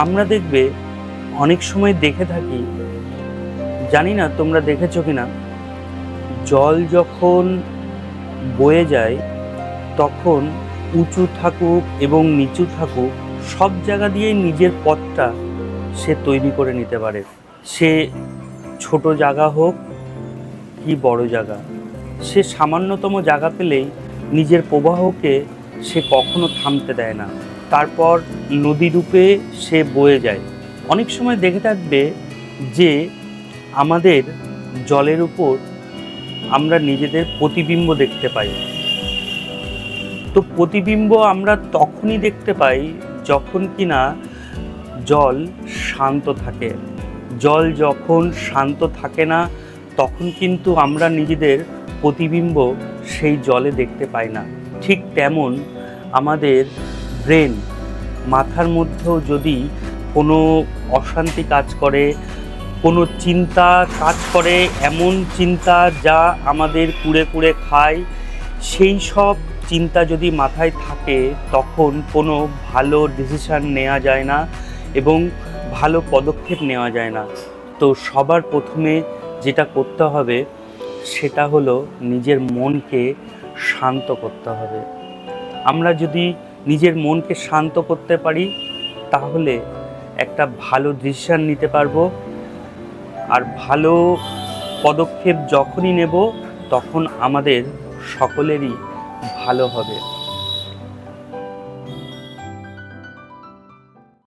আমরা দেখবে অনেক সময় দেখে থাকি, জানি না তোমরা দেখেছো কিনা, জল যখন বয়ে যায় তখন উঁচু থাকুক এবং নিচু থাকুক সব জায়গা দিয়েই নিজের পথটা সে তৈরি করে নিতে পারে। সে ছোট জায়গা হোক কি বড় জায়গা, সে সামান্যতম জায়গা পেলেই নিজের প্রবাহকে সে কখনো থামতে দেয় না, তারপর নদী রূপে সে বয়ে যায়। অনেক সময় দেখে থাকবে যে আমাদের জলের উপর আমরা নিজেদের প্রতিবিম্ব দেখতে পাই। তো প্রতিবিম্ব আমরা তখনই দেখতে পাই যখন কিনা জল শান্ত থাকে। জল যখন শান্ত থাকে না তখন কিন্তু আমরা নিজেদের প্রতিবিম্ব সেই জলে দেখতে পাই না। ঠিক তেমন আমাদের ব্রেন, মাথার মধ্যেও যদি কোনো অশান্তি কাজ করে, কোনো চিন্তা কাজ করে, এমন চিন্তা যা আমাদের কুড়ে কুড়ে খায়, সেই সব চিন্তা যদি মাথায় থাকে তখন কোনো ভালো ডিসিশান নেওয়া যায় না এবং ভালো পদক্ষেপ নেওয়া যায় না। তো সবার প্রথমে যেটা করতে হবে সেটা হলো নিজের মনকে শান্ত করতে হবে। আমরা যদি নিজের মনকে শান্ত করতে পারি তাহলে একটা ভালো ডিসিশান নিতে পারবো, আর ভালো পদক্ষেপ যখনই নেব তখন আমাদের সকলেরই ভালো হবে।